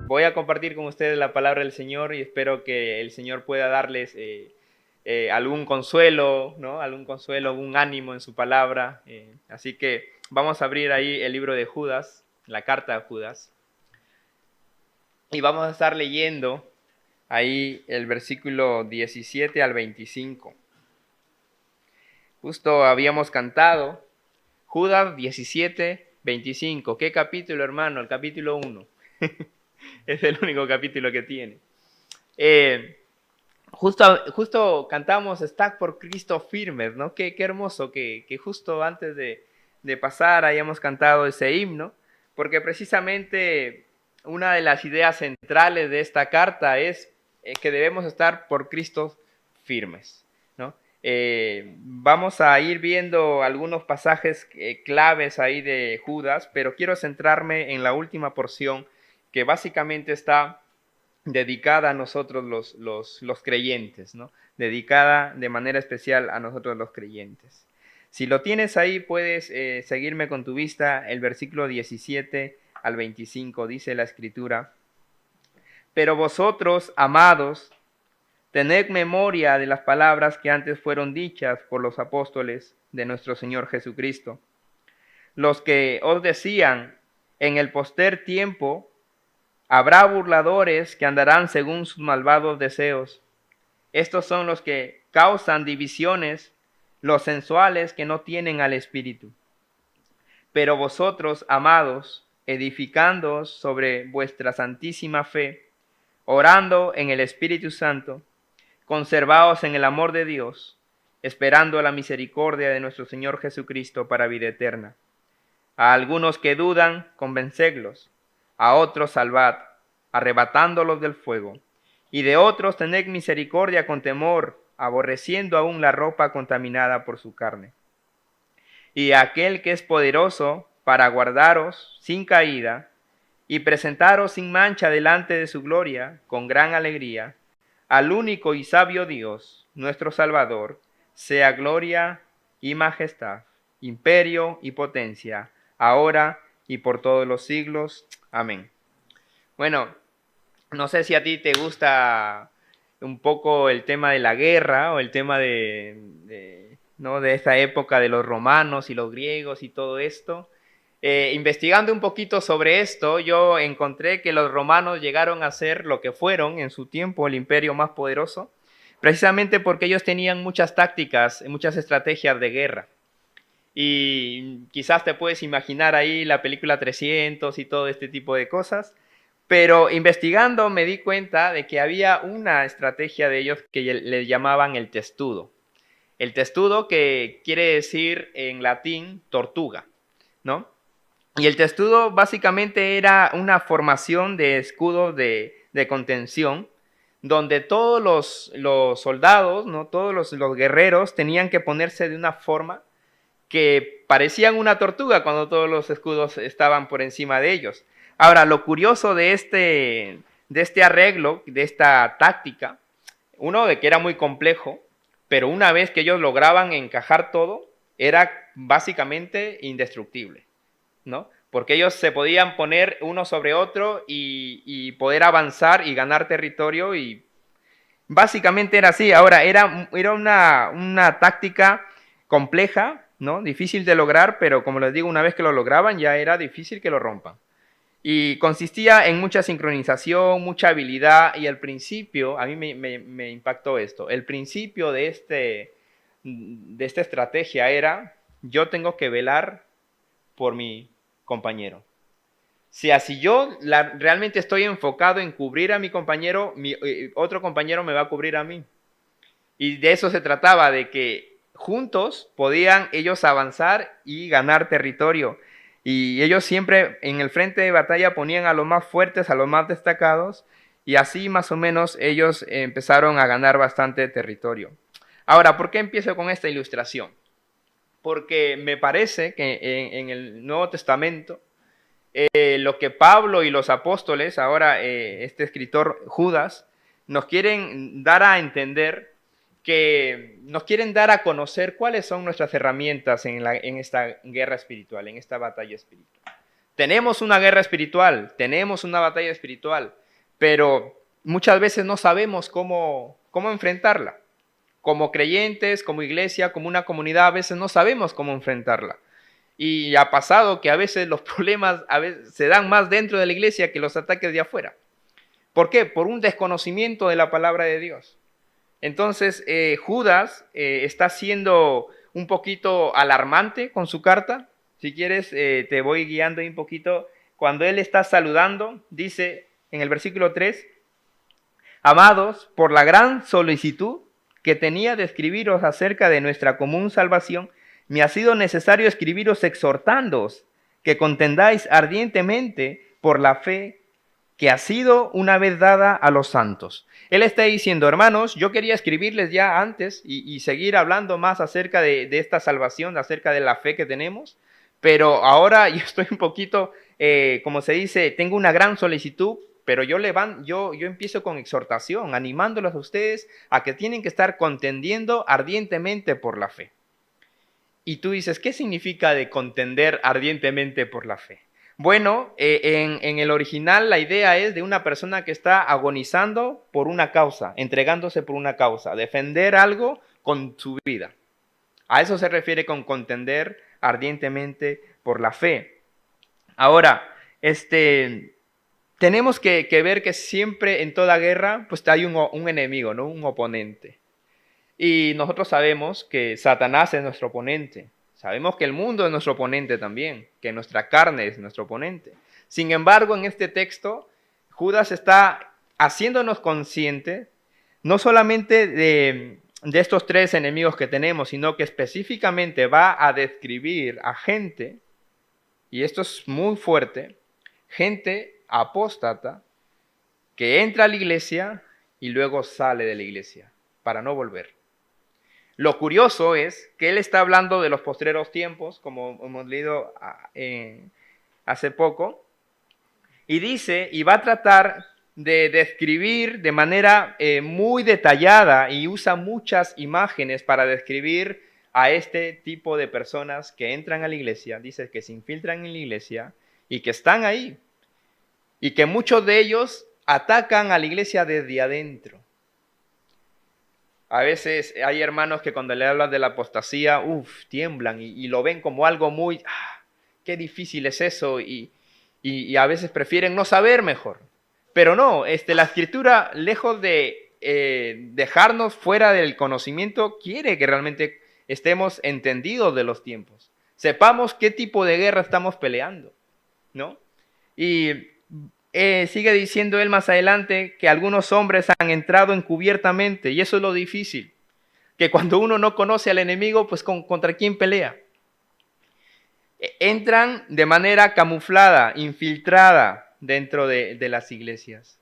voy a compartir con ustedes la palabra del Señor y espero que el Señor pueda darles algún consuelo, ¿no? Algún consuelo, algún ánimo en su palabra. Así que vamos a abrir ahí el libro de Judas, la carta de Judas, y vamos a estar leyendo ahí el versículo 17 al 25. Justo habíamos cantado Judas 17, 25. ¿Qué capítulo, hermano? El capítulo 1. Es el único capítulo que tiene. Justo cantamos Está por Cristo firmes, ¿no? Qué hermoso que justo antes de pasar hayamos cantado ese himno, porque precisamente una de las ideas centrales de esta carta es que debemos estar por Cristo firmes, ¿no? Vamos a ir viendo algunos pasajes claves ahí de Judas, pero quiero centrarme en la última porción que básicamente está dedicada a nosotros los creyentes, ¿no? Dedicada de manera especial a nosotros los creyentes. Si lo tienes ahí, puedes seguirme con tu vista. El versículo 17 al 25 dice la Escritura: Pero vosotros, amados, tened memoria de las palabras que antes fueron dichas por los apóstoles de nuestro Señor Jesucristo, los que os decían: en el poster tiempo habrá burladores que andarán según sus malvados deseos. Estos son los que causan divisiones, los sensuales que no tienen al Espíritu. Pero vosotros, amados, edificándoos sobre vuestra santísima fe, orando en el Espíritu Santo, conservaos en el amor de Dios, esperando la misericordia de nuestro Señor Jesucristo para vida eterna. A algunos que dudan, convencedlos; a otros salvad, arrebatándolos del fuego; y de otros tened misericordia con temor, aborreciendo aún la ropa contaminada por su carne. Y a aquel que es poderoso para guardaros sin caída y presentaros sin mancha delante de su gloria, con gran alegría, al único y sabio Dios, nuestro Salvador, sea gloria y majestad, imperio y potencia, ahora y por todos los siglos. Amén. Bueno, no sé si a ti te gusta un poco el tema de la guerra o el tema ¿no? de esta época de los romanos y los griegos y todo esto. Investigando un poquito sobre esto, yo encontré que los romanos llegaron a ser lo que fueron en su tiempo el imperio más poderoso, precisamente porque ellos tenían muchas tácticas, muchas estrategias de guerra. Y quizás te puedes imaginar ahí la película 300 y todo este tipo de cosas. Pero investigando me di cuenta de que había una estrategia de ellos que le llamaban el testudo. El testudo, que quiere decir en latín tortuga, ¿no? Y el testudo básicamente era una formación de escudos de contención, donde todos los soldados, ¿no? Todos los guerreros tenían que ponerse de una forma que parecían una tortuga cuando todos los escudos estaban por encima de ellos. Ahora, lo curioso de este arreglo, de esta táctica, uno, de que era muy complejo, pero una vez que ellos lograban encajar todo, era básicamente indestructible, ¿no? Porque ellos se podían poner uno sobre otro y poder avanzar y ganar territorio, y básicamente era así. Ahora, era una táctica compleja, ¿no? Difícil de lograr, pero como les digo, una vez que lo lograban ya era difícil que lo rompan. Y consistía en mucha sincronización, mucha habilidad, y al principio, a mí me impactó esto, el principio de esta estrategia era: yo tengo que velar por mi compañero. O sea, si yo realmente estoy enfocado en cubrir a mi compañero, otro compañero me va a cubrir a mí. Y de eso se trataba, de que juntos podían ellos avanzar y ganar territorio. Y ellos siempre en el frente de batalla ponían a los más fuertes, a los más destacados, y así más o menos ellos empezaron a ganar bastante territorio. Ahora, ¿por qué empiezo con esta ilustración? Porque me parece que en el Nuevo Testamento, lo que Pablo y los apóstoles, ahora este escritor Judas, nos quieren dar a entender, que nos quieren dar a conocer cuáles son nuestras herramientas en esta guerra espiritual, en esta batalla espiritual, Tenemos una guerra espiritual, tenemos una batalla espiritual, pero muchas veces no sabemos cómo enfrentarla. Como creyentes, como iglesia, como una comunidad, a veces no sabemos cómo enfrentarla. Y ha pasado que a veces los problemas se dan más dentro de la iglesia que los ataques de afuera. ¿Por qué? Por un desconocimiento de la palabra de Dios. Entonces, Judas está siendo un poquito alarmante con su carta. Si quieres, te voy guiando un poquito. Cuando él está saludando, dice en el versículo 3, amados, por la gran solicitud que tenía de escribiros acerca de nuestra común salvación, me ha sido necesario escribiros exhortándoos que contendáis ardientemente por la fe que ha sido una vez dada a los santos. Él está diciendo, hermanos, yo quería escribirles ya antes y seguir hablando más acerca de esta salvación, acerca de la fe que tenemos, pero ahora yo estoy un poquito, como se dice, tengo una gran solicitud, pero yo empiezo con exhortación, animándolos a ustedes a que tienen que estar contendiendo ardientemente por la fe. Y tú dices, ¿qué significa de contender ardientemente por la fe? Bueno, en el original la idea es de una persona que está agonizando por una causa, entregándose por una causa, defender algo con su vida. A eso se refiere con contender ardientemente por la fe. Ahora, tenemos que ver que siempre en toda guerra pues hay un enemigo, ¿no? Un oponente. Y nosotros sabemos que Satanás es nuestro oponente. Sabemos que el mundo es nuestro oponente también, que nuestra carne es nuestro oponente. Sin embargo, en este texto, Judas está haciéndonos conscientes no solamente de estos tres enemigos que tenemos, sino que específicamente va a describir a gente, y esto es muy fuerte, gente apóstata que entra a la iglesia y luego sale de la iglesia para no volver. Lo curioso es que él está hablando de los postreros tiempos, como hemos leído hace poco, y dice, y va a tratar de describir de manera muy detallada y usa muchas imágenes para describir a este tipo de personas que entran a la iglesia, dice que se infiltran en la iglesia y que están ahí, y que muchos de ellos atacan a la iglesia desde adentro. A veces hay hermanos que cuando le hablan de la apostasía, tiemblan y lo ven como algo muy, qué difícil es eso, y a veces prefieren no saber mejor. Pero no, la Escritura, lejos de dejarnos fuera del conocimiento, quiere que realmente estemos entendidos de los tiempos. Sepamos qué tipo de guerra estamos peleando, ¿no? Y sigue diciendo él más adelante que algunos hombres han entrado encubiertamente, y eso es lo difícil, que cuando uno no conoce al enemigo, pues ¿contra quién pelea? Entran de manera camuflada, infiltrada dentro de las iglesias.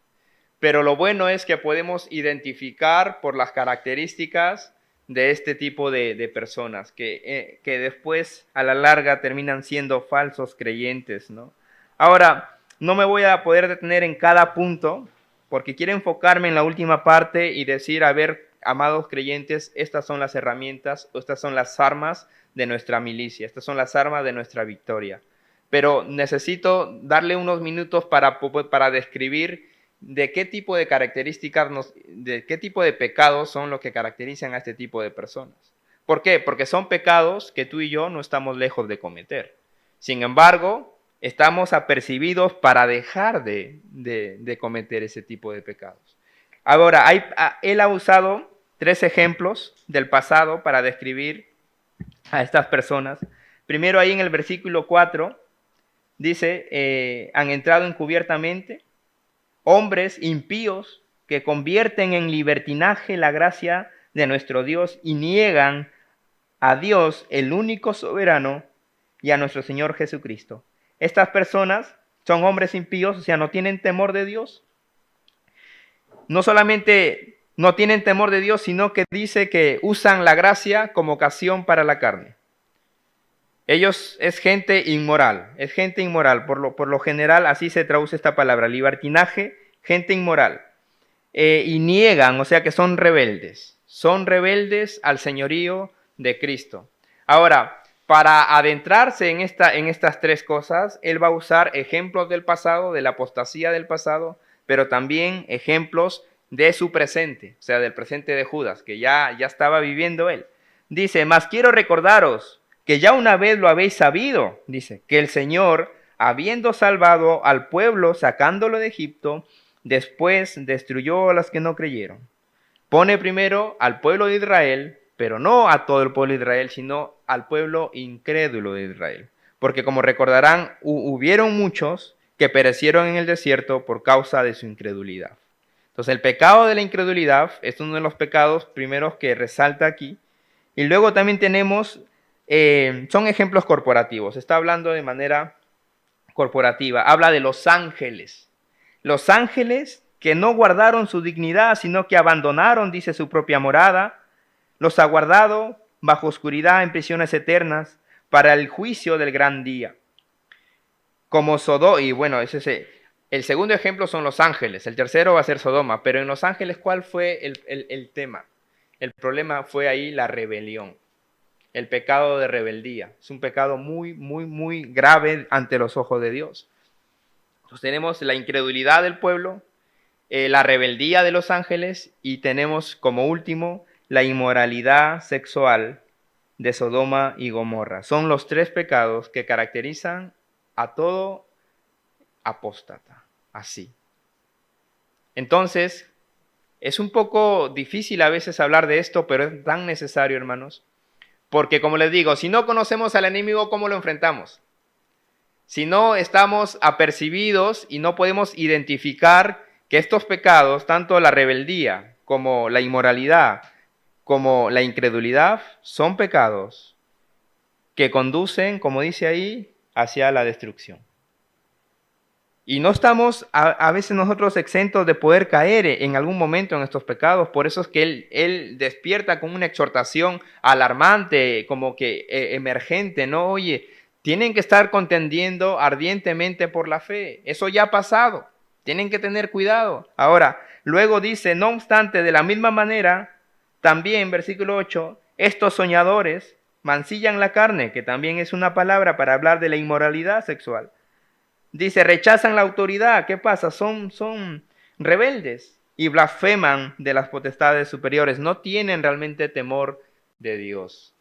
Pero lo bueno es que podemos identificar por las características de este tipo de personas, que después a la larga terminan siendo falsos creyentes, ¿no? Ahora, no me voy a poder detener en cada punto, porque quiero enfocarme en la última parte y decir, a ver, amados creyentes, estas son las herramientas, estas son las armas de nuestra milicia, estas son las armas de nuestra victoria. Pero necesito darle unos minutos para describir de qué tipo de características, de qué tipo de pecados son los que caracterizan a este tipo de personas. ¿Por qué? Porque son pecados que tú y yo no estamos lejos de cometer. Sin embargo, estamos apercibidos para dejar de cometer ese tipo de pecados. Ahora, él ha usado 3 ejemplos del pasado para describir a estas personas. Primero, ahí en el versículo 4, dice, han entrado encubiertamente hombres impíos que convierten en libertinaje la gracia de nuestro Dios y niegan a Dios, el único soberano, y a nuestro Señor Jesucristo. Estas personas son hombres impíos, o sea, no tienen temor de Dios. No solamente no tienen temor de Dios, sino que dice que usan la gracia como ocasión para la carne. Ellos es gente inmoral, por lo general así se traduce esta palabra, libertinaje, gente inmoral. Y niegan, o sea que son rebeldes al señorío de Cristo. Ahora, para adentrarse en estas tres cosas, él va a usar ejemplos del pasado, de la apostasía del pasado, pero también ejemplos de su presente, o sea, del presente de Judas, que ya estaba viviendo él. Dice, mas quiero recordaros que ya una vez lo habéis sabido, dice, que el Señor, habiendo salvado al pueblo, sacándolo de Egipto, después destruyó a los que no creyeron. Pone primero al pueblo de Israel, pero no a todo el pueblo de Israel, sino al pueblo incrédulo de Israel. Porque como recordarán, hubieron muchos que perecieron en el desierto por causa de su incredulidad. Entonces el pecado de la incredulidad es uno de los pecados primeros que resalta aquí. Y luego también tenemos, son ejemplos corporativos. Está hablando de manera corporativa. Habla de los ángeles. Los ángeles que no guardaron su dignidad, sino que abandonaron, dice, su propia morada, los ha guardado bajo oscuridad en prisiones eternas para el juicio del gran día. Como Sodoma, y bueno, el segundo ejemplo son los ángeles, el tercero va a ser Sodoma, pero en los ángeles, ¿cuál fue el tema? El problema fue ahí la rebelión, el pecado de rebeldía. Es un pecado muy, muy, muy grave ante los ojos de Dios. Entonces tenemos la incredulidad del pueblo, la rebeldía de los ángeles y tenemos como último la inmoralidad sexual de Sodoma y Gomorra. Son los tres pecados que caracterizan a todo apóstata, así. Entonces, es un poco difícil a veces hablar de esto, pero es tan necesario, hermanos, porque como les digo, si no conocemos al enemigo, ¿cómo lo enfrentamos? Si no estamos apercibidos y no podemos identificar que estos pecados, tanto la rebeldía como la inmoralidad, como la incredulidad, son pecados que conducen, como dice ahí, hacia la destrucción. Y no estamos a veces nosotros exentos de poder caer en algún momento en estos pecados. Por eso es que él despierta con una exhortación alarmante, como que emergente, ¿no? Oye, tienen que estar contendiendo ardientemente por la fe. Eso ya ha pasado. Tienen que tener cuidado. Ahora, luego dice, no obstante, de la misma manera, también, versículo 8, estos soñadores mancillan la carne, que también es una palabra para hablar de la inmoralidad sexual. Dice, rechazan la autoridad. ¿Qué pasa? Son rebeldes y blasfeman de las potestades superiores. No tienen realmente temor de Dios.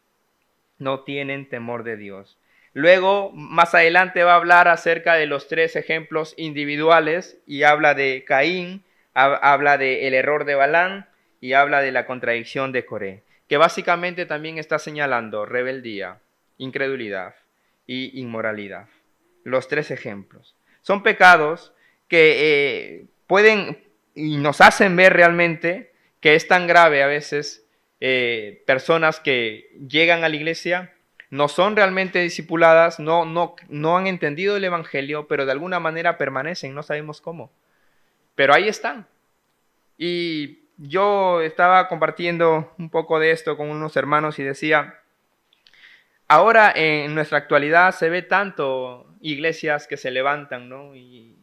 No tienen temor de Dios. Luego, más adelante va a hablar acerca de los tres ejemplos individuales y habla de Caín, habla del error de Balán y habla de la contradicción de Coré, que básicamente también está señalando rebeldía, incredulidad y inmoralidad. Los tres ejemplos. Son pecados que pueden y nos hacen ver realmente que es tan grave a veces personas que llegan a la iglesia, no son realmente discipuladas, no han entendido el evangelio, pero de alguna manera permanecen, no sabemos cómo. Pero ahí están. Y yo estaba compartiendo un poco de esto con unos hermanos y decía, ahora en nuestra actualidad se ve tanto iglesias que se levantan, ¿no? Y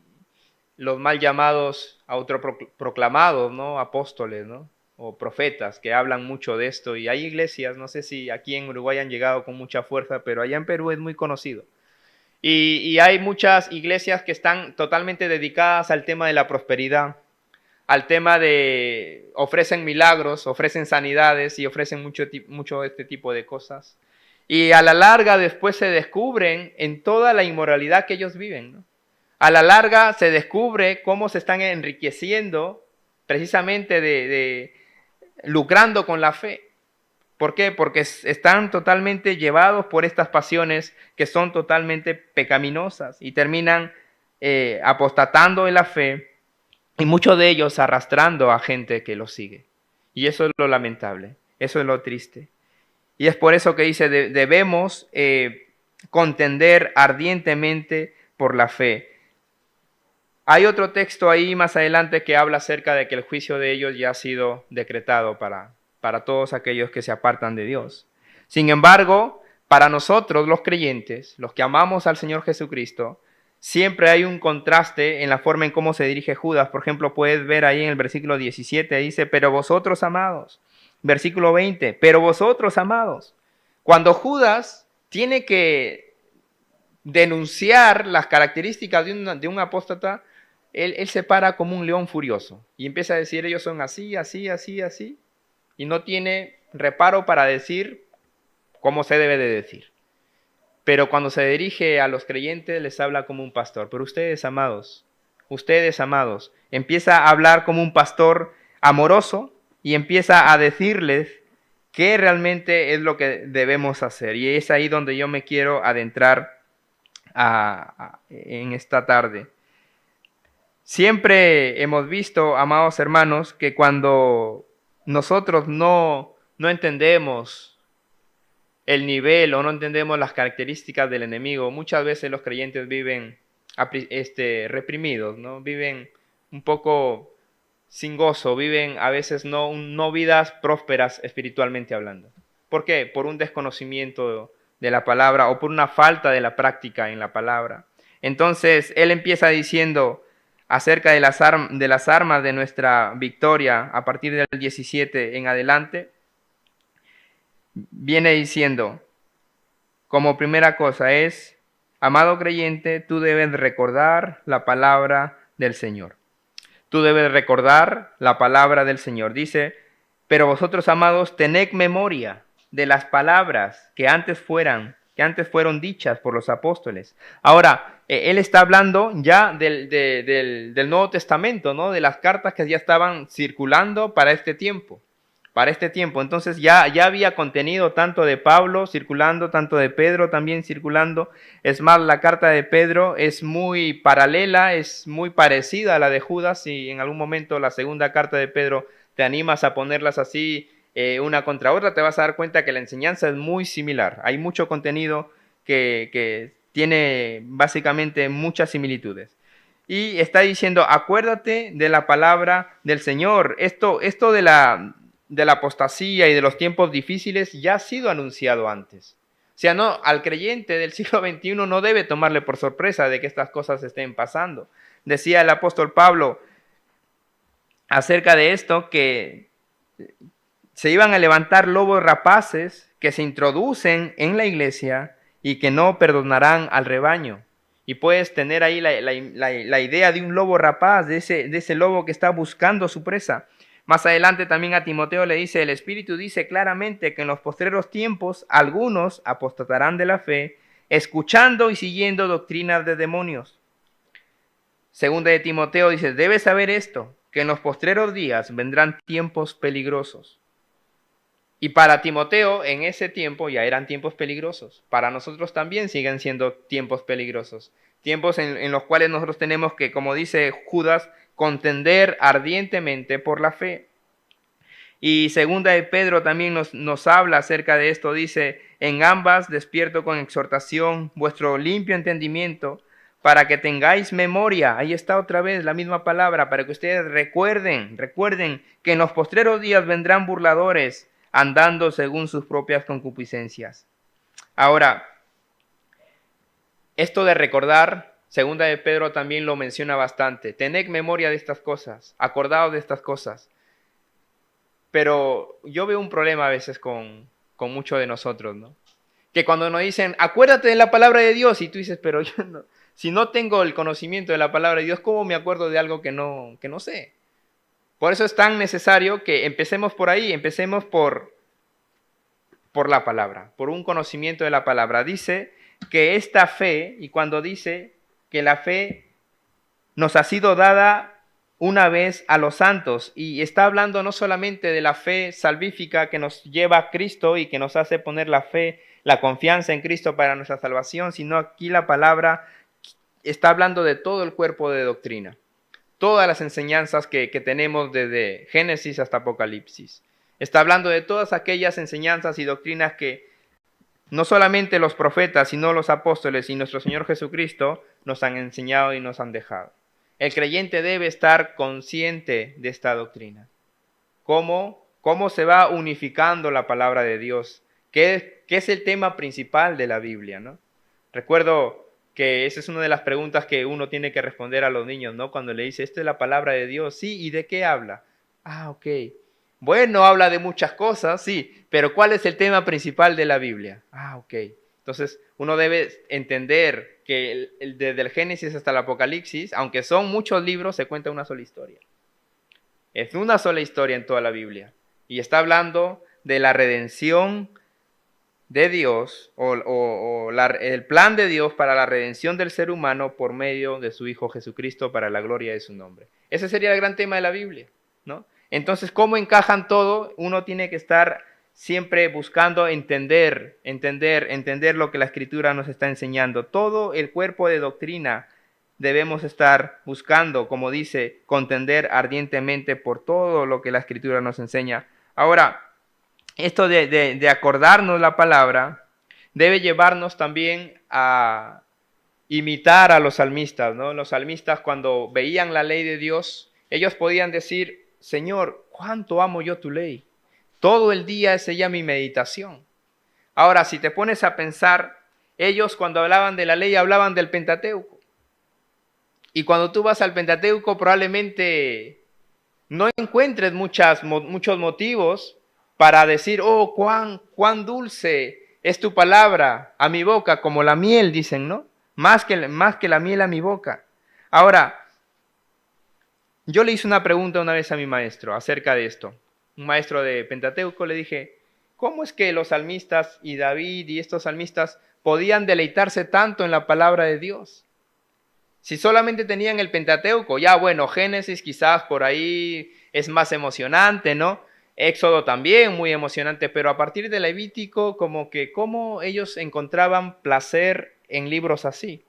los mal llamados autoproclamados, ¿no? Apóstoles, ¿no? O profetas que hablan mucho de esto. Y hay iglesias, no sé si aquí en Uruguay han llegado con mucha fuerza, pero allá en Perú es muy conocido. Y hay muchas iglesias que están totalmente dedicadas al tema de la prosperidad, al tema de ofrecen milagros, ofrecen sanidades y ofrecen mucho este tipo de cosas. Y a la larga después se descubren en toda la inmoralidad que ellos viven, ¿no? A la larga se descubre cómo se están enriqueciendo precisamente de lucrando con la fe. ¿Por qué? Porque están totalmente llevados por estas pasiones que son totalmente pecaminosas y terminan apostatando en la fe y muchos de ellos arrastrando a gente que los sigue. Y eso es lo lamentable, eso es lo triste. Y es por eso que dice, debemos contender ardientemente por la fe. Hay otro texto ahí más adelante que habla acerca de que el juicio de ellos ya ha sido decretado para todos aquellos que se apartan de Dios. Sin embargo, para nosotros los creyentes, los que amamos al Señor Jesucristo, siempre hay un contraste en la forma en cómo se dirige Judas. Por ejemplo, puedes ver ahí en el versículo 17, dice, pero vosotros amados. Versículo 20, pero vosotros amados. Cuando Judas tiene que denunciar las características de un apóstata, él se para como un león furioso y empieza a decir, ellos son así, así, así, así, y no tiene reparo para decir cómo se debe de decir. Pero cuando se dirige a los creyentes les habla como un pastor. Pero ustedes, amados, empieza a hablar como un pastor amoroso y empieza a decirles qué realmente es lo que debemos hacer. Y es ahí donde yo me quiero adentrar en esta tarde. Siempre hemos visto, amados hermanos, que cuando nosotros no entendemos el nivel o no entendemos las características del enemigo, muchas veces los creyentes viven reprimidos, ¿no? Viven un poco sin gozo, viven a veces no vidas prósperas espiritualmente hablando. ¿Por qué? Por un desconocimiento de la palabra o por una falta de la práctica en la palabra. Entonces, él empieza diciendo acerca de las armas de nuestra victoria a partir del 17 en adelante. Viene diciendo, como primera cosa es, amado creyente, tú debes recordar la palabra del Señor. Tú debes recordar la palabra del Señor. Dice, pero vosotros, amados, tened memoria de las palabras que antes fueron dichas por los apóstoles. Ahora, él está hablando ya del Nuevo Testamento, ¿no? De las cartas que ya estaban circulando para este tiempo. Entonces ya había contenido tanto de Pablo circulando, tanto de Pedro también circulando. Es más, la carta de Pedro es muy paralela, es muy parecida a la de Judas. Si en algún momento la segunda carta de Pedro te animas a ponerlas así una contra otra, te vas a dar cuenta que la enseñanza es muy similar. Hay mucho contenido que tiene básicamente muchas similitudes. Y está diciendo, acuérdate de la palabra del Señor. Esto de la apostasía y de los tiempos difíciles ya ha sido anunciado antes. O sea, no, al creyente del siglo XXI no debe tomarle por sorpresa de que estas cosas estén pasando. Decía el apóstol Pablo acerca de esto que se iban a levantar lobos rapaces que se introducen en la iglesia y que no perdonarán al rebaño. Y puedes tener ahí la idea de un lobo rapaz, de ese lobo que está buscando su presa. Más adelante también a Timoteo le dice, el Espíritu dice claramente que en los postreros tiempos algunos apostatarán de la fe, escuchando y siguiendo doctrinas de demonios. Segunda de Timoteo dice, debes saber esto, que en los postreros días vendrán tiempos peligrosos. Y para Timoteo en ese tiempo ya eran tiempos peligrosos. Para nosotros también siguen siendo tiempos peligrosos. Tiempos en los cuales nosotros tenemos que, como dice Judas, contender ardientemente por la fe. Y segunda de Pedro también nos habla acerca de esto. Dice, en ambas despierto con exhortación vuestro limpio entendimiento para que tengáis memoria. Ahí está otra vez la misma palabra, para que ustedes recuerden que en los postreros días vendrán burladores andando según sus propias concupiscencias. Ahora, esto de recordar, segunda de Pedro también lo menciona bastante. Tened memoria de estas cosas, acordaos de estas cosas. Pero yo veo un problema a veces con muchos de nosotros, ¿no? Que cuando nos dicen, acuérdate de la palabra de Dios, y tú dices, pero yo no, si no tengo el conocimiento de la palabra de Dios, ¿cómo me acuerdo de algo que no sé? Por eso es tan necesario que empecemos por ahí, empecemos por la palabra, por un conocimiento de la palabra. Dice que esta fe, y cuando dice que la fe nos ha sido dada una vez a los santos, y está hablando no solamente de la fe salvífica que nos lleva a Cristo y que nos hace poner la fe, la confianza en Cristo para nuestra salvación, sino aquí la palabra está hablando de todo el cuerpo de doctrina, todas las enseñanzas que tenemos desde Génesis hasta Apocalipsis. Está hablando de todas aquellas enseñanzas y doctrinas que no solamente los profetas, sino los apóstoles y nuestro Señor Jesucristo nos han enseñado y nos han dejado. El creyente debe estar consciente de esta doctrina. ¿Cómo se va unificando la palabra de Dios? ¿Qué es el tema principal de la Biblia, ¿no? Recuerdo que esa es una de las preguntas que uno tiene que responder a los niños, ¿no? Cuando le dice, ¿esta es la palabra de Dios? Sí, ¿y de qué habla? Ah, ok. Bueno, habla de muchas cosas, sí, pero ¿cuál es el tema principal de la Biblia? Ah, ok. Entonces, uno debe entender que desde el Génesis hasta el Apocalipsis, aunque son muchos libros, se cuenta una sola historia. Es una sola historia en toda la Biblia. Y está hablando de la redención de Dios el plan de Dios para la redención del ser humano por medio de su Hijo Jesucristo para la gloria de su nombre. Ese sería el gran tema de la Biblia, ¿no? Entonces, ¿cómo encajan todo? Uno tiene que estar siempre buscando entender lo que la Escritura nos está enseñando. Todo el cuerpo de doctrina debemos estar buscando, como dice, contender ardientemente por todo lo que la Escritura nos enseña. Ahora, esto de acordarnos la palabra debe llevarnos también a imitar a los salmistas, ¿no? Los salmistas, cuando veían la ley de Dios, ellos podían decir: Señor, cuánto amo yo tu ley. Todo el día es ella mi meditación. Ahora, si te pones a pensar, ellos cuando hablaban de la ley hablaban del Pentateuco. Y cuando tú vas al Pentateuco probablemente no encuentres muchos motivos para decir: oh, cuán dulce es tu palabra a mi boca, como la miel, dicen, ¿no? Más que la miel a mi boca. Ahora, yo le hice una pregunta una vez a mi maestro acerca de esto. Un maestro de Pentateuco, le dije: ¿cómo es que los salmistas y David y estos salmistas podían deleitarse tanto en la palabra de Dios? Si solamente tenían el Pentateuco, ya bueno, Génesis quizás por ahí es más emocionante, ¿no? Éxodo también muy emocionante, pero a partir de Levítico, como que cómo ellos encontraban placer en libros así.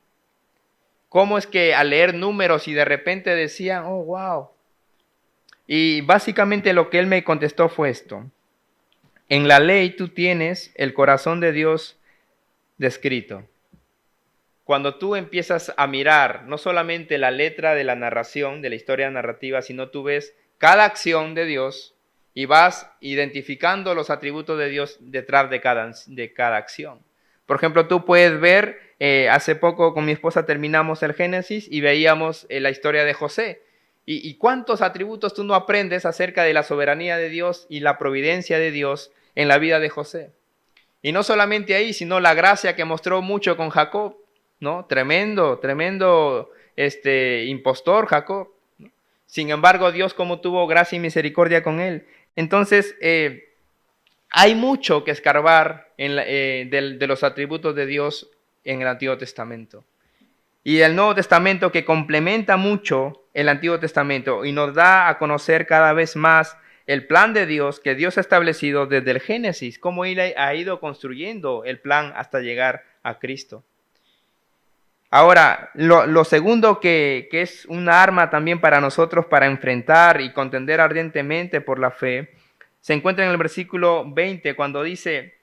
¿Cómo es que al leer números y de repente decían: oh, wow? Y básicamente lo que él me contestó fue esto: en la ley tú tienes el corazón de Dios descrito. Cuando tú empiezas a mirar no solamente la letra de la narración, de la historia narrativa, sino tú ves cada acción de Dios y vas identificando los atributos de Dios detrás de cada acción. Por ejemplo, tú puedes ver, hace poco con mi esposa terminamos el Génesis y veíamos la historia de José. ¿Y cuántos atributos tú no aprendes acerca de la soberanía de Dios y la providencia de Dios en la vida de José? Y no solamente ahí, sino la gracia que mostró mucho con Jacob, ¿no? Tremendo impostor Jacob, ¿no? Sin embargo, Dios como tuvo gracia y misericordia con él. Entonces, hay mucho que escarbar de los atributos de Dios en el Antiguo Testamento. Y el Nuevo Testamento, que complementa mucho el Antiguo Testamento y nos da a conocer cada vez más el plan de Dios que Dios ha establecido desde el Génesis, cómo Él ha ido construyendo el plan hasta llegar a Cristo. Ahora, lo segundo que es una arma también para nosotros para enfrentar y contender ardientemente por la fe, se encuentra en el versículo 20 cuando dice: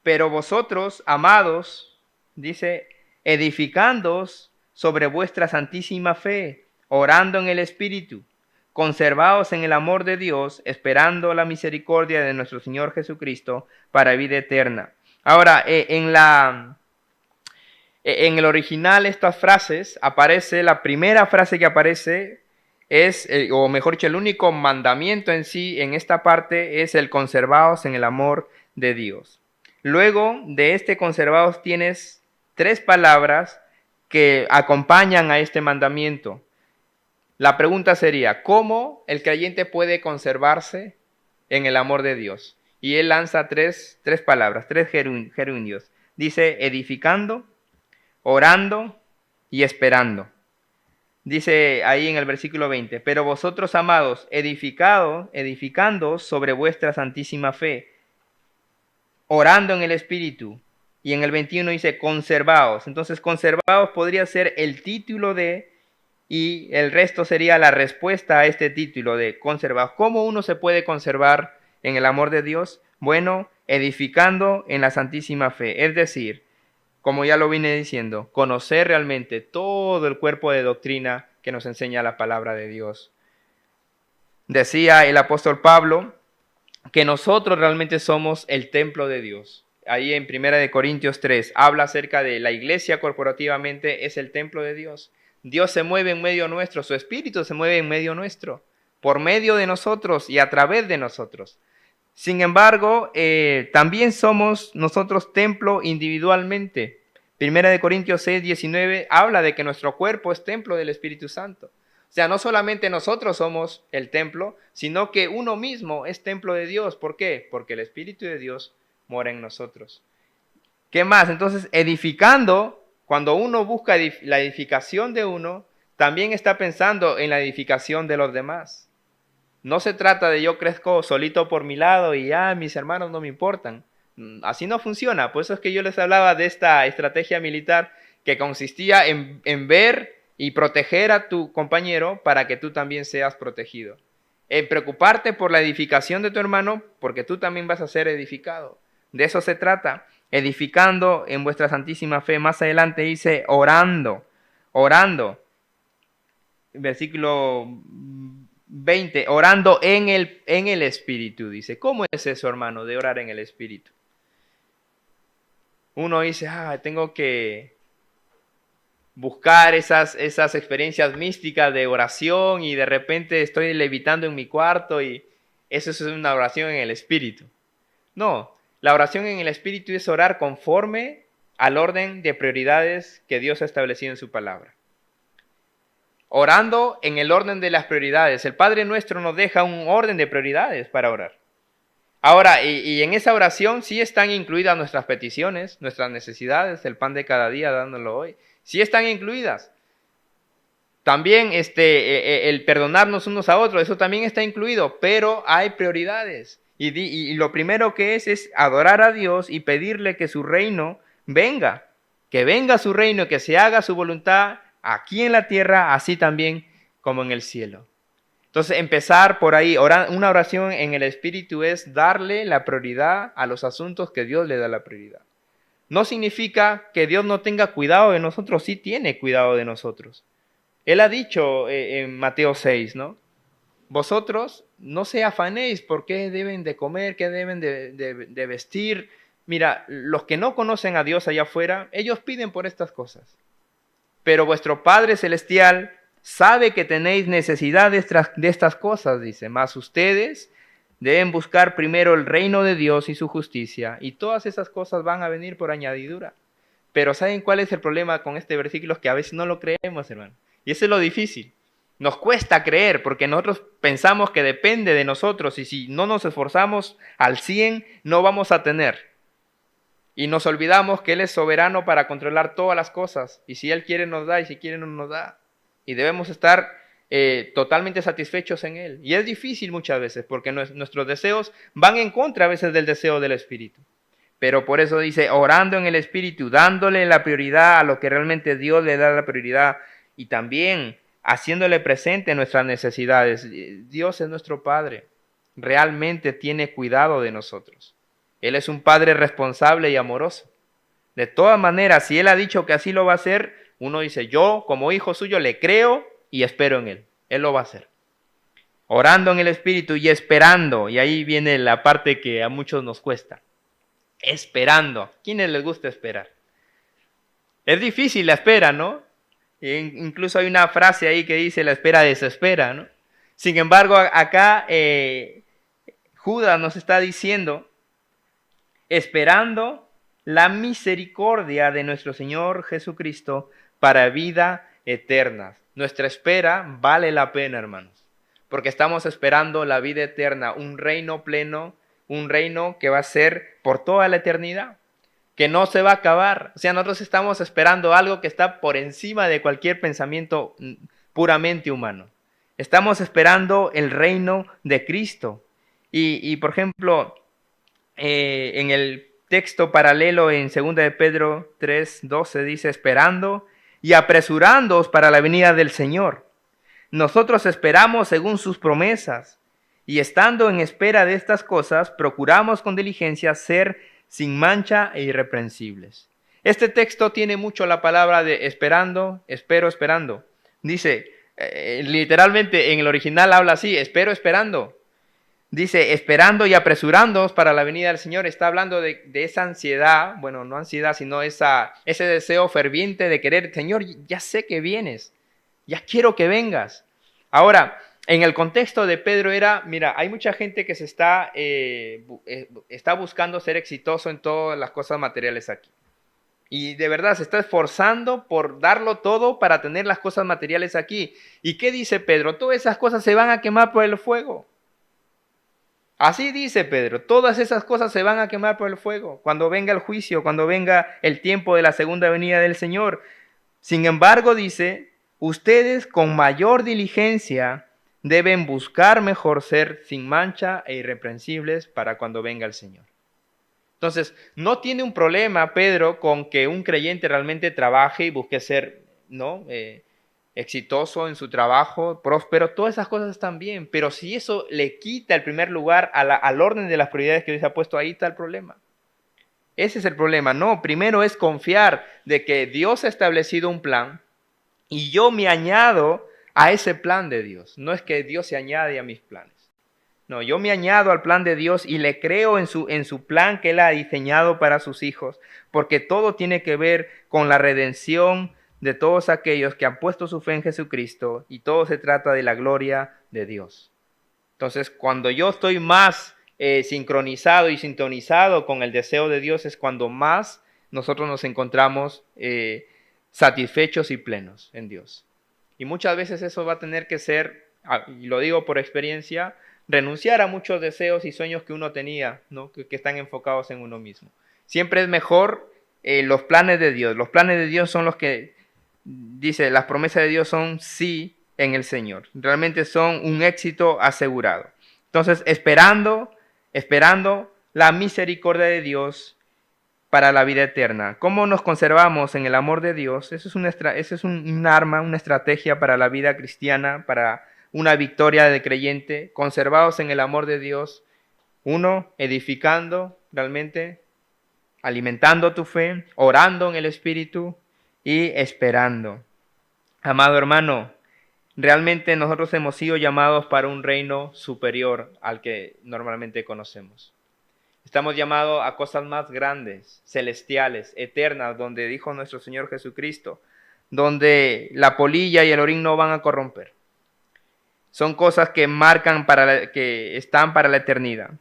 pero vosotros, amados, dice, edificándoos sobre vuestra santísima fe, orando en el Espíritu, conservaos en el amor de Dios, esperando la misericordia de nuestro Señor Jesucristo para vida eterna. Ahora, en el original estas frases aparece, la primera frase que aparece es, o mejor dicho, el único mandamiento en sí en esta parte es el conservaos en el amor de Dios. Luego de este conservaos tienes tres palabras que acompañan a este mandamiento. La pregunta sería: ¿cómo el creyente puede conservarse en el amor de Dios? Y él lanza tres palabras, tres gerundios. Dice: edificando, orando y esperando. Dice ahí en el versículo 20: pero vosotros, amados, edificando sobre vuestra santísima fe, orando en el Espíritu. Y en el 21 dice: conservaos. Entonces, conservaos podría ser el título de, y el resto sería la respuesta a este título de conservaos. ¿Cómo uno se puede conservar en el amor de Dios? Bueno, edificando en la santísima fe. Es decir, como ya lo vine diciendo, conocer realmente todo el cuerpo de doctrina que nos enseña la palabra de Dios. Decía el apóstol Pablo que nosotros realmente somos el templo de Dios. Ahí en 1 Corintios 3 habla acerca de la iglesia corporativamente, es el templo de Dios. Dios se mueve en medio nuestro, su espíritu se mueve en medio nuestro, por medio de nosotros y a través de nosotros. Sin embargo, también somos nosotros templo individualmente. Primera de Corintios 6:19 habla de que nuestro cuerpo es templo del Espíritu Santo. O sea, no solamente nosotros somos el templo, sino que uno mismo es templo de Dios. ¿Por qué? Porque el Espíritu de Dios mora en nosotros. ¿Qué más? Entonces, edificando, cuando uno busca la edificación de uno, también está pensando en la edificación de los demás. No se trata de yo crezco solito por mi lado y ya mis hermanos no me importan. Así no funciona. Por eso es que yo les hablaba de esta estrategia militar que consistía en ver y proteger a tu compañero para que tú también seas protegido. En preocuparte por la edificación de tu hermano porque tú también vas a ser edificado. De eso se trata. Edificando en vuestra santísima fe. Más adelante dice orando, orando. Versículo 20, orando en el Espíritu, dice. ¿Cómo es eso, hermano, de orar en el Espíritu? Uno dice, tengo que buscar esas experiencias místicas de oración y de repente estoy levitando en mi cuarto y eso es una oración en el Espíritu. No, la oración en el Espíritu es orar conforme al orden de prioridades que Dios ha establecido en su palabra. Orando en el orden de las prioridades. El Padre Nuestro nos deja un orden de prioridades para orar. Ahora, y en esa oración sí están incluidas nuestras peticiones, nuestras necesidades, el pan de cada día dándolo hoy. Sí están incluidas. También el perdonarnos unos a otros, eso también está incluido, pero hay prioridades. Y lo primero que es adorar a Dios y pedirle que su reino venga. Que venga su reino, que se haga su voluntad aquí en la tierra, así también como en el cielo. Entonces, empezar por ahí, una oración en el Espíritu es darle la prioridad a los asuntos que Dios le da la prioridad. No significa que Dios no tenga cuidado de nosotros, sí tiene cuidado de nosotros. Él ha dicho en Mateo 6, ¿no? Vosotros no se afanéis por qué deben de comer, qué deben de vestir. Mira, los que no conocen a Dios allá afuera, ellos piden por estas cosas. Pero vuestro Padre Celestial sabe que tenéis necesidad de estas cosas, dice. Mas ustedes deben buscar primero el reino de Dios y su justicia, y todas esas cosas van a venir por añadidura. Pero ¿saben cuál es el problema con este versículo? Es que a veces no lo creemos, hermano. Y eso es lo difícil. Nos cuesta creer porque nosotros pensamos que depende de nosotros y si no nos esforzamos al 100 no vamos a tener. Y nos olvidamos que Él es soberano para controlar todas las cosas. Y si Él quiere nos da y si quiere no nos da. Y debemos estar totalmente satisfechos en Él. Y es difícil muchas veces porque nuestros deseos van en contra a veces del deseo del Espíritu. Pero por eso dice, orando en el Espíritu, dándole la prioridad a lo que realmente Dios le da la prioridad y también haciéndole presente nuestras necesidades. Dios es nuestro Padre, realmente tiene cuidado de nosotros. Él es un Padre responsable y amoroso. De todas maneras, si Él ha dicho que así lo va a hacer, uno dice, yo como hijo suyo le creo y espero en Él. Él lo va a hacer. Orando en el Espíritu y esperando, y ahí viene la parte que a muchos nos cuesta. Esperando. ¿Quiénes les gusta esperar? Es difícil la espera, ¿no? Incluso hay una frase ahí que dice la espera desespera, ¿no? Sin embargo, acá Judas nos está diciendo, esperando la misericordia de nuestro Señor Jesucristo para vida eterna. Nuestra espera vale la pena, hermanos, porque estamos esperando la vida eterna, un reino pleno, un reino que va a ser por toda la eternidad, que no se va a acabar. O sea, nosotros estamos esperando algo que está por encima de cualquier pensamiento puramente humano. Estamos esperando el reino de Cristo. Y por ejemplo, en el texto paralelo en 2 de Pedro 3:12 dice, esperando y apresurándoos para la venida del Señor. Nosotros esperamos según sus promesas y estando en espera de estas cosas, procuramos con diligencia ser sin mancha e irreprensibles. Este texto tiene mucho la palabra de esperando, espero, esperando. Dice, literalmente en el original habla así, espero, esperando. Dice, esperando y apresurándoos para la venida del Señor. Está hablando de esa ansiedad, bueno, no ansiedad, sino ese deseo ferviente de querer, Señor, ya sé que vienes, ya quiero que vengas. Ahora, en el contexto de Pedro era, mira, hay mucha gente que está buscando ser exitoso en todas las cosas materiales aquí. Y de verdad se está esforzando por darlo todo para tener las cosas materiales aquí. ¿Y qué dice Pedro? Todas esas cosas se van a quemar por el fuego. Así dice Pedro, todas esas cosas se van a quemar por el fuego. Cuando venga el juicio, cuando venga el tiempo de la segunda venida del Señor. Sin embargo, dice, ustedes con mayor diligencia deben buscar mejor ser sin mancha e irreprensibles para cuando venga el Señor. Entonces, no tiene un problema Pedro con que un creyente realmente trabaje y busque ser, ¿no? Exitoso en su trabajo, próspero, todas esas cosas están bien, pero si eso le quita el primer lugar al orden de las prioridades que Dios ha puesto, ahí está el problema. Ese es el problema. No, primero es confiar de que Dios ha establecido un plan y yo me añado a ese plan de Dios. No es que Dios se añade a mis planes. No, yo me añado al plan de Dios y le creo en su plan que Él ha diseñado para sus hijos, porque todo tiene que ver con la redención de todos aquellos que han puesto su fe en Jesucristo y todo se trata de la gloria de Dios. Entonces, cuando yo estoy más sincronizado y sintonizado con el deseo de Dios es cuando más nosotros nos encontramos satisfechos y plenos en Dios. Y muchas veces eso va a tener que ser, y lo digo por experiencia, renunciar a muchos deseos y sueños que uno tenía, ¿no? que están enfocados en uno mismo. Siempre es mejor los planes de Dios. Los planes de Dios son los que, dice, las promesas de Dios son sí en el Señor. Realmente son un éxito asegurado. Entonces, esperando la misericordia de Dios para la vida eterna. ¿Cómo nos conservamos en el amor de Dios? Eso es un arma, una estrategia para la vida cristiana, para una victoria de creyente. Conservados en el amor de Dios. Uno, edificando realmente, alimentando tu fe, orando en el Espíritu y esperando. Amado hermano, realmente nosotros hemos sido llamados para un reino superior al que normalmente conocemos. Estamos llamados a cosas más grandes, celestiales, eternas, donde dijo nuestro Señor Jesucristo, donde la polilla y el orín no van a corromper. Son cosas que marcan que están para la eternidad.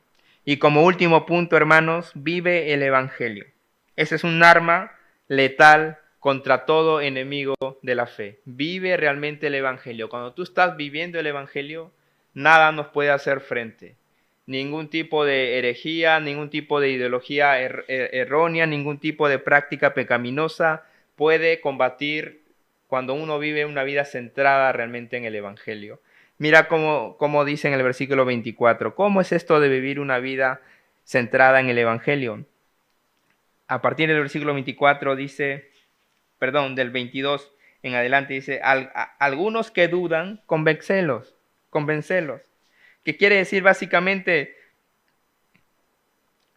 Y como último punto, hermanos, vive el Evangelio. Ese es un arma letal contra todo enemigo de la fe. Vive realmente el Evangelio. Cuando tú estás viviendo el Evangelio, nada nos puede hacer frente. Ningún tipo de herejía, ningún tipo de ideología errónea, ningún tipo de práctica pecaminosa puede combatir cuando uno vive una vida centrada realmente en el Evangelio. Mira cómo dice en el versículo 24, ¿cómo es esto de vivir una vida centrada en el Evangelio? A partir del versículo 24 dice, del 22 en adelante dice, algunos que dudan, convéncelos. Que quiere decir básicamente,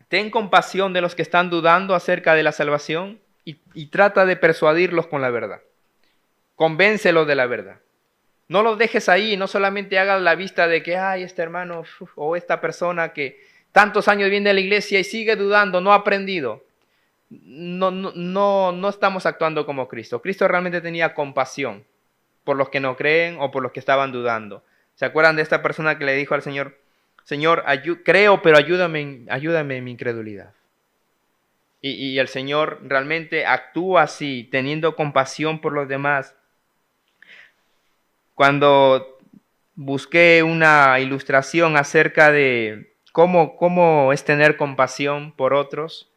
ten compasión de los que están dudando acerca de la salvación y trata de persuadirlos con la verdad. Convéncelos de la verdad. No los dejes ahí, no solamente hagas la vista de que, este hermano o esta persona que tantos años viene a la iglesia y sigue dudando, no ha aprendido. No estamos actuando como Cristo. Cristo realmente tenía compasión por los que no creen o por los que estaban dudando. ¿Se acuerdan de esta persona que le dijo al Señor, Señor, creo, pero ayúdame en mi incredulidad? Y el Señor realmente actúa así, teniendo compasión por los demás. Cuando busqué una ilustración acerca de cómo es tener compasión por otros,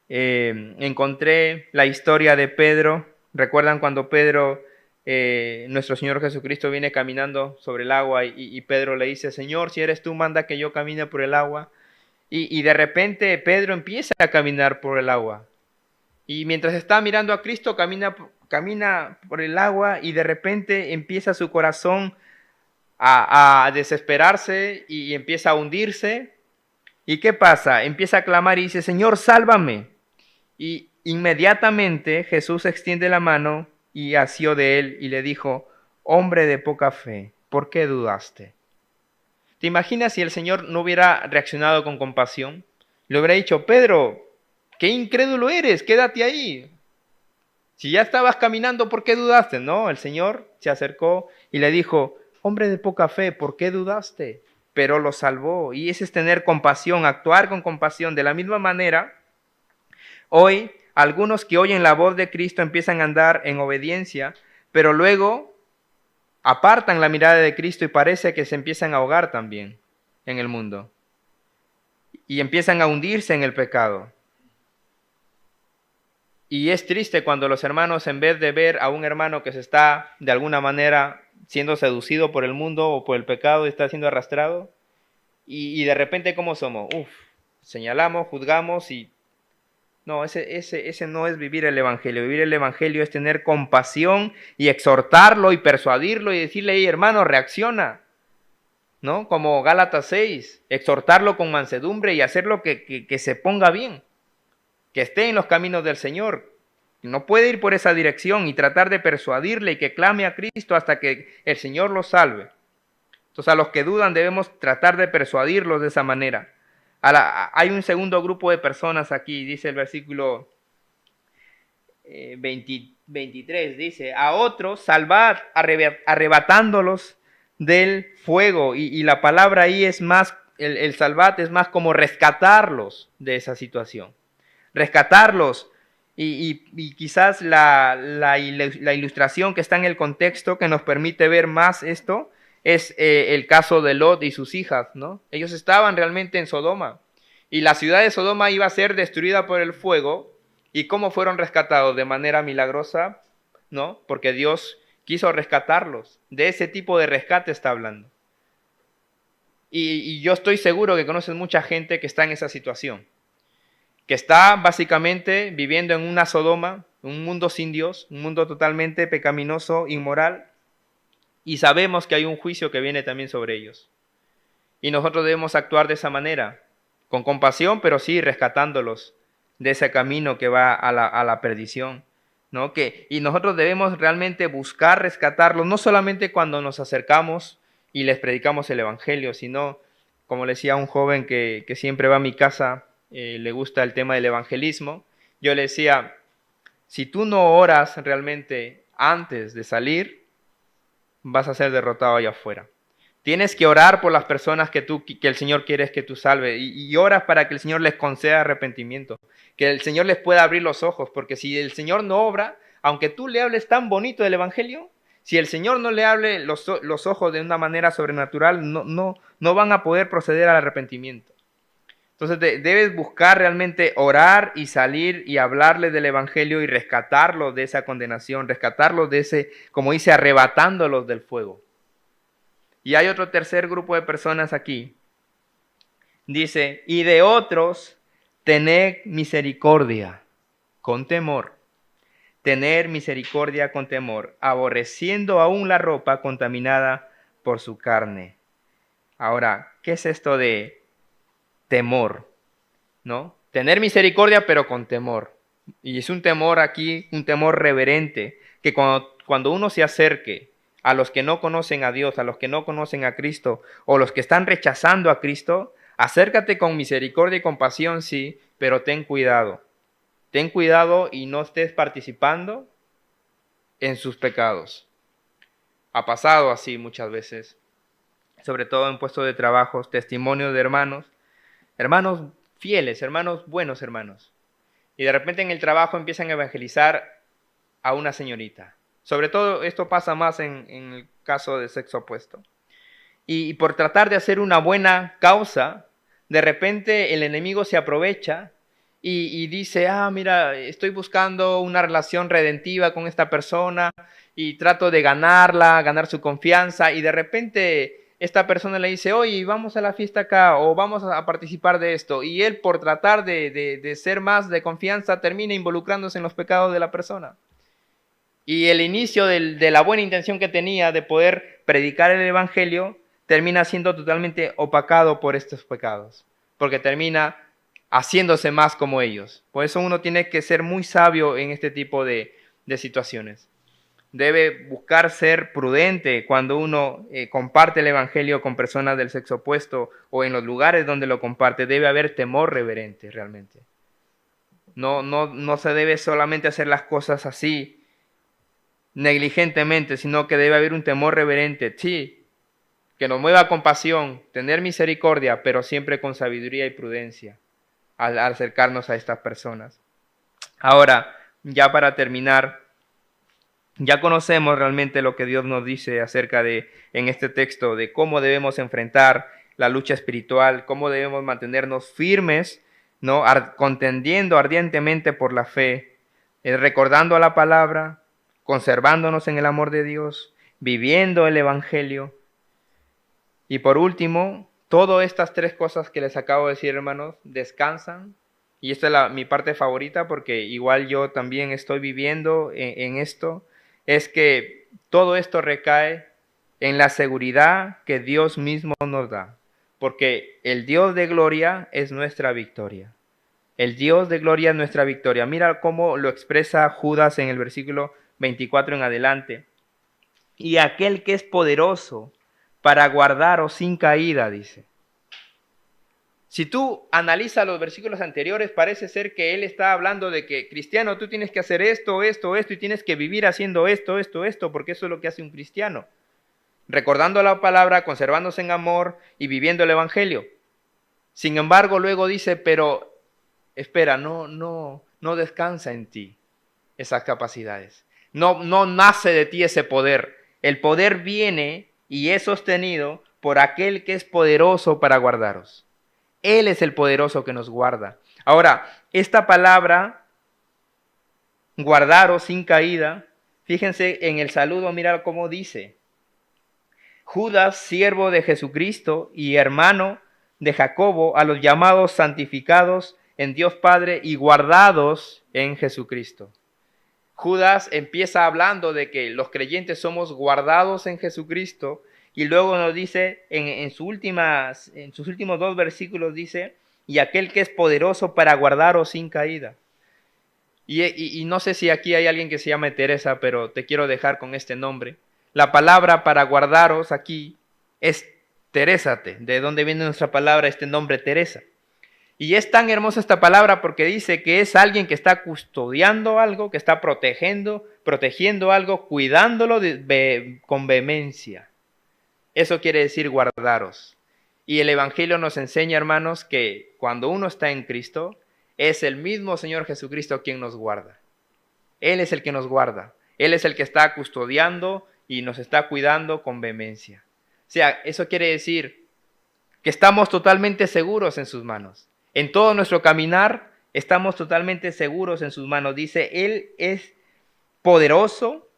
encontré la historia de Pedro. ¿Recuerdan cuando Pedro, nuestro Señor Jesucristo, viene caminando sobre el agua y Pedro le dice, Señor, si eres tú, manda que yo camine por el agua? Y de repente Pedro empieza a caminar por el agua. Y mientras está mirando a Cristo, camina por el agua y de repente empieza su corazón a desesperarse y empieza a hundirse. ¿Y qué pasa? Empieza a clamar y dice, Señor, sálvame. Y inmediatamente Jesús extiende la mano y asió de él y le dijo, hombre de poca fe, ¿por qué dudaste? ¿Te imaginas si el Señor no hubiera reaccionado con compasión? Le hubiera dicho, Pedro, qué incrédulo eres, quédate ahí. Si ya estabas caminando, ¿por qué dudaste? No, el Señor se acercó y le dijo, hombre de poca fe, ¿por qué dudaste? Pero lo salvó. Y ese es tener compasión, actuar con compasión. De la misma manera, hoy algunos que oyen la voz de Cristo empiezan a andar en obediencia, pero luego apartan la mirada de Cristo y parece que se empiezan a ahogar también en el mundo. Y empiezan a hundirse en el pecado. Y es triste cuando los hermanos, en vez de ver a un hermano que se está de alguna manera siendo seducido por el mundo o por el pecado y está siendo arrastrado, y de repente, ¿cómo somos? Señalamos, juzgamos y... No, ese no es vivir el Evangelio. Vivir el Evangelio es tener compasión y exhortarlo y persuadirlo y decirle, hey, hermano, reacciona, ¿no? Como Gálatas 6, exhortarlo con mansedumbre y hacerlo que se ponga bien, que esté en los caminos del Señor. No puede ir por esa dirección y tratar de persuadirle y que clame a Cristo hasta que el Señor lo salve. Entonces a los que dudan debemos tratar de persuadirlos de esa manera. Hay un segundo grupo de personas aquí, dice el versículo 23, dice, a otros salvad arrebatándolos del fuego. Y la palabra ahí es más, el salvad es más como rescatarlos de esa situación. Rescatarlos. Y quizás la ilustración que está en el contexto que nos permite ver más esto es el caso de Lot y sus hijas, ¿no? Ellos estaban realmente en Sodoma y la ciudad de Sodoma iba a ser destruida por el fuego. ¿Y cómo fueron rescatados? De manera milagrosa, ¿no? Porque Dios quiso rescatarlos. De ese tipo de rescate está hablando. Y yo estoy seguro que conoces mucha gente que está en esa situación, que está básicamente viviendo en una Sodoma, un mundo sin Dios, un mundo totalmente pecaminoso, inmoral, y sabemos que hay un juicio que viene también sobre ellos. Y nosotros debemos actuar de esa manera, con compasión, pero sí rescatándolos de ese camino que va a la perdición, ¿no? Y nosotros debemos realmente buscar rescatarlos, no solamente cuando nos acercamos y les predicamos el Evangelio, sino, como le decía a un joven que siempre va a mi casa, le gusta el tema del evangelismo, yo le decía, si tú no oras realmente antes de salir, vas a ser derrotado allá afuera. Tienes que orar por las personas que el Señor quiere que tú salves y oras para que el Señor les conceda arrepentimiento, que el Señor les pueda abrir los ojos, porque si el Señor no obra, aunque tú le hables tan bonito del Evangelio, si el Señor no le hable los ojos de una manera sobrenatural, no van a poder proceder al arrepentimiento. Entonces debes buscar realmente orar y salir y hablarle del Evangelio y rescatarlos de esa condenación, rescatarlos de ese, como dice, arrebatándolos del fuego. Y hay otro tercer grupo de personas aquí. Dice, y de otros, tened misericordia con temor. Tener misericordia con temor, aborreciendo aún la ropa contaminada por su carne. Ahora, ¿qué es esto de temor? ¿No? Tener misericordia, pero con temor. Y es un temor aquí, un temor reverente, que cuando uno se acerque a los que no conocen a Dios, a los que no conocen a Cristo, o los que están rechazando a Cristo, acércate con misericordia y compasión, sí, pero ten cuidado. Ten cuidado y no estés participando en sus pecados. Ha pasado así muchas veces, sobre todo en puestos de trabajo, testimonios de hermanos fieles, hermanos buenos hermanos. Y de repente en el trabajo empiezan a evangelizar a una señorita. Sobre todo esto pasa más en el caso de sexo opuesto. Y por tratar de hacer una buena causa, de repente el enemigo se aprovecha y dice, mira, estoy buscando una relación redentiva con esta persona y trato de ganarla, ganar su confianza, y de repente esta persona le dice, oye, vamos a la fiesta acá o vamos a participar de esto, y él por tratar de ser más de confianza termina involucrándose en los pecados de la persona. Y el inicio de la buena intención que tenía de poder predicar el evangelio termina siendo totalmente opacado por estos pecados, porque termina haciéndose más como ellos. Por eso uno tiene que ser muy sabio en este tipo de situaciones. Debe buscar ser prudente cuando uno comparte el evangelio con personas del sexo opuesto o en los lugares donde lo comparte. Debe haber temor reverente realmente. No se debe solamente hacer las cosas así negligentemente, sino que debe haber un temor reverente. Sí, que nos mueva con pasión, tener misericordia, pero siempre con sabiduría y prudencia al acercarnos a estas personas. Ahora, ya para terminar, ya conocemos realmente lo que Dios nos dice acerca de, en este texto, de cómo debemos enfrentar la lucha espiritual, cómo debemos mantenernos firmes, ¿no? Contendiendo ardientemente por la fe, recordando la palabra, conservándonos en el amor de Dios, viviendo el Evangelio. Y por último, todas estas tres cosas que les acabo de decir, hermanos, descansan. Y esta es mi parte favorita porque igual yo también estoy viviendo en esto. Es que todo esto recae en la seguridad que Dios mismo nos da. Porque el Dios de gloria es nuestra victoria. El Dios de gloria es nuestra victoria. Mira cómo lo expresa Judas en el versículo 24 en adelante. Y aquel que es poderoso para guardaros sin caída, dice. Si tú analizas los versículos anteriores, parece ser que él está hablando de que, cristiano, tú tienes que hacer esto, esto, esto, y tienes que vivir haciendo esto, esto, esto, porque eso es lo que hace un cristiano. Recordando la palabra, conservándose en amor y viviendo el evangelio. Sin embargo, luego dice, pero espera, no descansa en ti esas capacidades. No nace de ti ese poder. El poder viene y es sostenido por aquel que es poderoso para guardaros. Él es el poderoso que nos guarda. Ahora, esta palabra, guardaros sin caída, fíjense en el saludo, mira cómo dice. Judas, siervo de Jesucristo y hermano de Jacobo, a los llamados santificados en Dios Padre y guardados en Jesucristo. Judas empieza hablando de que los creyentes somos guardados en Jesucristo y luego nos dice en sus últimos dos versículos dice, y aquel que es poderoso para guardaros sin caída. Y no sé si aquí hay alguien que se llame Teresa, pero te quiero dejar con este nombre. La palabra para guardaros aquí es Terésate, de donde viene nuestra palabra, este nombre Teresa. Y es tan hermosa esta palabra porque dice que es alguien que está custodiando algo, que está protegiendo algo, cuidándolo con vehemencia. Eso quiere decir guardaros. Y el Evangelio nos enseña, hermanos, que cuando uno está en Cristo, es el mismo Señor Jesucristo quien nos guarda. Él es el que nos guarda. Él es el que está custodiando y nos está cuidando con vehemencia. O sea, eso quiere decir que estamos totalmente seguros en sus manos. En todo nuestro caminar estamos totalmente seguros en sus manos. Dice, Él es poderoso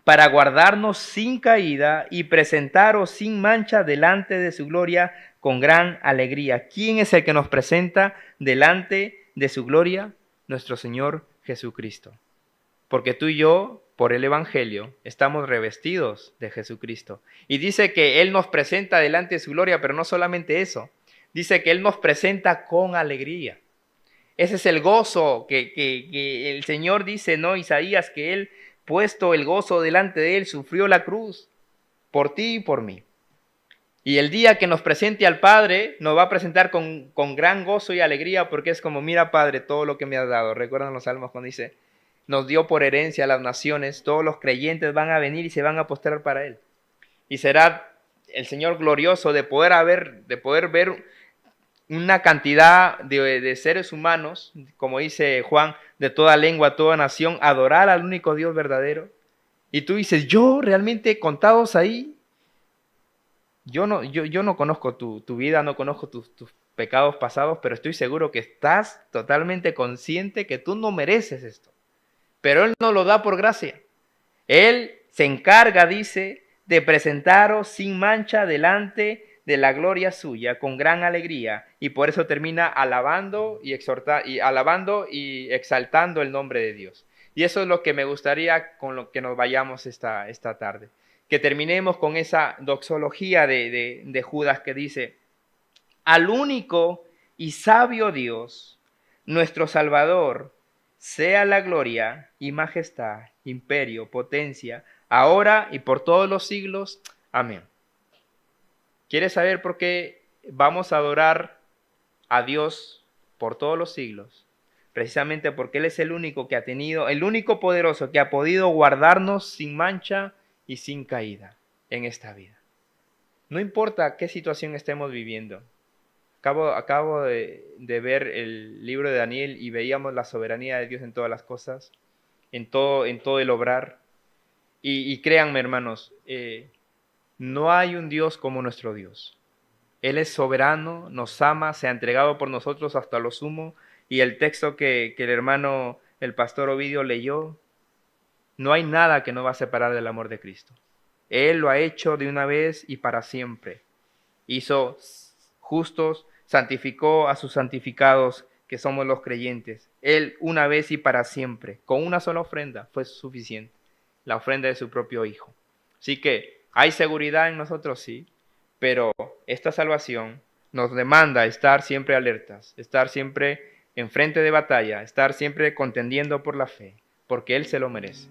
para guardarnos sin caída y presentaros sin mancha delante de su gloria con gran alegría. ¿Quién es el que nos presenta delante de su gloria? Nuestro Señor Jesucristo. Porque tú y yo, por el Evangelio, estamos revestidos de Jesucristo. Y dice que Él nos presenta delante de su gloria, pero no solamente eso. Dice que Él nos presenta con alegría. Ese es el gozo que el Señor dice, ¿no? Isaías, que Él, puesto el gozo delante de Él, sufrió la cruz por ti y por mí. Y el día que nos presente al Padre, nos va a presentar con gran gozo y alegría, porque es como, mira, Padre, todo lo que me has dado. ¿Recuerdan los salmos cuando dice, nos dio por herencia a las naciones, todos los creyentes van a venir y se van a postrar para Él? Y será el Señor glorioso de poder ver una cantidad de seres humanos, como dice Juan, de toda lengua, toda nación, adorar al único Dios verdadero. Y tú dices, yo realmente contados ahí, yo no conozco tu vida, no conozco tus pecados pasados, pero estoy seguro que estás totalmente consciente que tú no mereces esto. Pero Él nos lo da por gracia. Él se encarga, dice, de presentaros sin mancha delante de la gloria suya con gran alegría, y por eso termina alabando y exaltando el nombre de Dios. Y eso es lo que me gustaría con lo que nos vayamos esta tarde. Que terminemos con esa doxología de Judas que dice, al único y sabio Dios, nuestro Salvador, sea la gloria y majestad, imperio, potencia, ahora y por todos los siglos. Amén. ¿Quieres saber por qué vamos a adorar a Dios por todos los siglos? Precisamente porque Él es el único que ha tenido, el único poderoso que ha podido guardarnos sin mancha y sin caída en esta vida. No importa qué situación estemos viviendo. Acabo de ver el libro de Daniel y veíamos la soberanía de Dios en todas las cosas, en todo el obrar. Y créanme, hermanos, no hay un Dios como nuestro Dios. Él es soberano, nos ama, se ha entregado por nosotros hasta lo sumo. Y el texto que el hermano, el pastor Ovidio leyó, no hay nada que nos va a separar del amor de Cristo. Él lo ha hecho de una vez y para siempre. Hizo justos, santificó a sus santificados, que somos los creyentes. Él una vez y para siempre, con una sola ofrenda, fue suficiente. La ofrenda de su propio Hijo. Así que hay seguridad en nosotros, sí, pero esta salvación nos demanda estar siempre alertas, estar siempre en frente de batalla, estar siempre contendiendo por la fe, porque Él se lo merece.